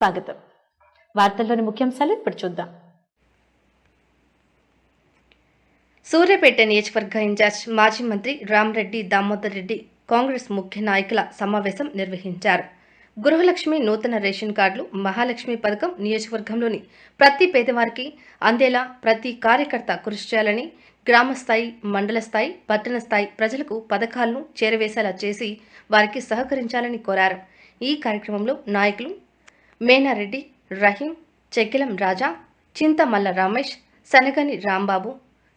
స్వాగతం. వార్తల్లోని ముఖ్యాంశాలు ఇప్పుడు చూద్దాం. సూర్యాపేట నియోజకవర్గ ఇన్ఛార్జ్ మాజీ మంత్రి రామరెడ్డి దామోదర్ రెడ్డి కాంగ్రెస్ ముఖ్య నాయకుల సమావేశం నిర్వహించారు. గృహలక్ష్మి నూతన రేషన్ కార్డులు, మహాలక్ష్మి పథకం నియోజకవర్గంలోని ప్రతి పేదవారికి అందేలా ప్రతి కార్యకర్త కృషి చేయాలని, గ్రామ స్థాయి, మండల స్థాయి, పట్టణ స్థాయి ప్రజలకు పథకాలను చేరవేసేలా చేసి వారికి సహకరించాలని కోరారు. ఈ కార్యక్రమంలో నాయకులు మేనారెడ్డి, రహీం, చెక్కిలం రాజా, చింతమల్ల రమేష్, సనగని రాంబాబు,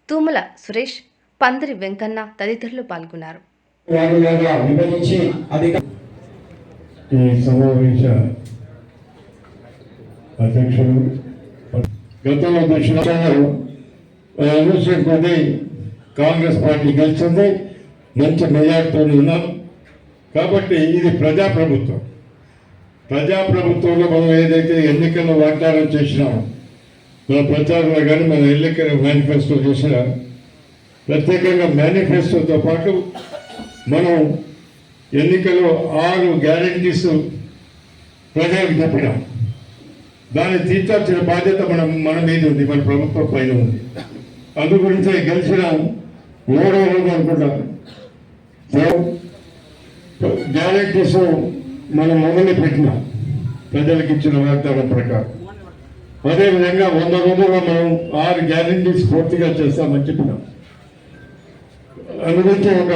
తూమల సురేష్, పందిరి వెంకన్న తదితరులు పాల్గొన్నారు. కాంగ్రెస్ పార్టీ గెలిచింది, మంచి మెజార్టీతో ఉన్నాం. కాబట్టి ఇది ప్రజాప్రభుత్వంలో మనం ఏదైతే ఎన్నికల్లో వాగ్దానం చేసినామో మన ప్రచారంలో కానీ మన ఎన్నికల మేనిఫెస్టో చేసిన ప్రత్యేకంగా మేనిఫెస్టోతో పాటు మనం ఎన్నికల్లో 6 గ్యారెంటీస్ ప్రజలకు చెప్పినాం. దాన్ని తీర్చాల్సిన బాధ్యత మన మీద ఉంది, మన ప్రభుత్వం పైన ఉంది. అందు గురించే గెలిచిన 3వ రోజు అనుకుంటాం గ్యారెంటీస్ మనం మొదలు పెట్టినాం ప్రజలకు ఇచ్చిన వాగ్దానం ప్రకారం. అదేవిధంగా 100 రోజుల్లో మనం 6 గ్యారెంటీస్ పూర్తిగా చేస్తామని చెప్పినాం. అందుగురించి ఒక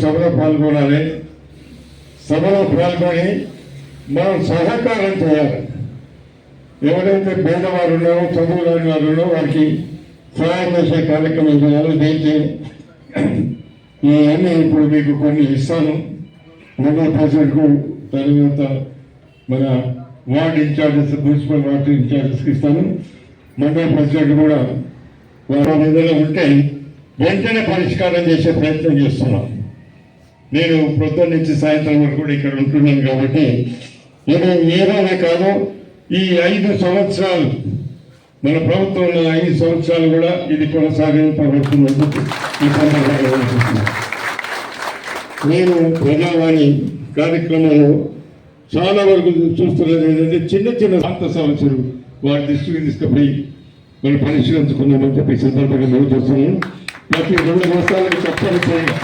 సభలో పాల్గొనాలి. సభలో పాల్గొని మనం సహకారం చేయాలి. ఎవరైతే పేదవారు ఉన్నారో, చదువు లేని వారు ఉన్నారో వారికి సహాయం చేసే కార్యక్రమం చేయాలి. దీనికి ఇవన్నీ ఇప్పుడు మీకు కొన్ని ఇస్తాను. మండల ప్రెసిడెంట్కు, తర్వాత మన వార్డు ఇన్ఛార్జెస్, మున్సిపల్ వార్డు ఇన్ఛార్జెస్కి ఇస్తాను. మండల ప్రెసిడెంట్ కూడా వారి ఏదైనా ఉంటే వెంటనే పరిష్కారం చేసే ప్రయత్నం చేస్తున్నాం. నేను పొద్దున్న నుంచి సాయంత్రం వరకు కూడా ఇక్కడ ఉంటున్నాను కాబట్టి ఇది ఏదైనా కాదు. ఈ 5 సంవత్సరాలు మన ప్రభుత్వం ఉన్న 5 సంవత్సరాలు కూడా ఇది కొనసాగింపబడుతున్నందుకు ఈ సందర్భంగా నేను ప్రజావాణి కార్యక్రమంలో చాలా వరకు చూస్తున్నది ఏంటంటే చిన్న ప్రాంత సమస్యలు వారి దృష్టికి తీసుకుపోయి మనం పరిశీలించుకుందామని చెప్పి సందర్భంగా మేము చూస్తున్నాం. ప్రతి 2 మాసాలకు తప్పనిసరిగా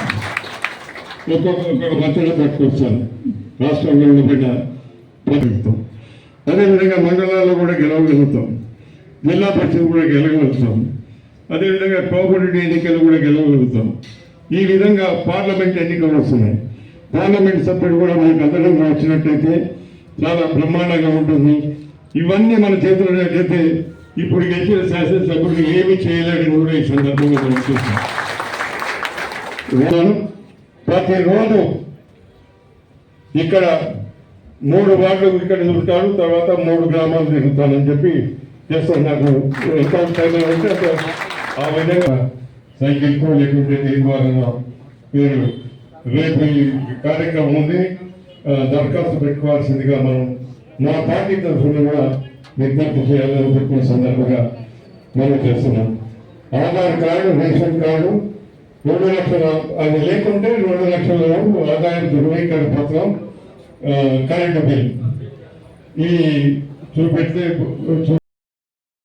ఒక్కొక్క మద్దతు పట్టుకొస్తాను. రాష్ట్రంలో ఉండిపోయిన ప్రభుత్వం అదేవిధంగా మండలాల్లో కూడా గెలవగలుగుతాం, జిల్లా పరిషత్ కూడా గెలవగలుగుతాం, అదేవిధంగా కోఆపరేటివ్ ఎన్నికలు కూడా గెలవగలుగుతాం. ఈ విధంగా పార్లమెంట్ ఎన్నికలు వస్తున్నాయి. పార్లమెంట్ సభ్యుడు కూడా మనకు అందడంగా వచ్చినట్లయితే చాలా బ్రహ్మాండంగా ఉంటుంది. ఇవన్నీ మన చేతుల్లో అయితే ఇప్పుడు గెలిచిన శాసనసభ్యుడు ఏమి చేయలేడని కూడా ఈ సందర్భంగా మనం చూస్తాం. ప్రతిరోజు ఇక్కడ 3 వార్డులు ఇక్కడ తిరుగుతాడు, తర్వాత 3 గ్రామాలు తిరుగుతానని చెప్పి చేస్తాను. నాకు ఎంత టైం అంటే ఆ విధంగా సైకిల్కో లేకుంటే దేని ద్వారా మీరు రేపు ఈ కార్యక్రమం ఉంది, దరఖాస్తు పెట్టుకోవాల్సిందిగా మనం మా పార్టీ తరఫున కూడా విజ్ఞప్తి చేయాలని చెప్పిన సందర్భంగా మనం చేస్తున్నాం. ఆధార్ కార్డు, రేషన్ కార్డు 2 లక్షల, అది లేకుంటే 2 లక్షల ఆదాయం ధృవీకరణ పత్రం, కరెంటు బిల్ ఈ చూపెడితే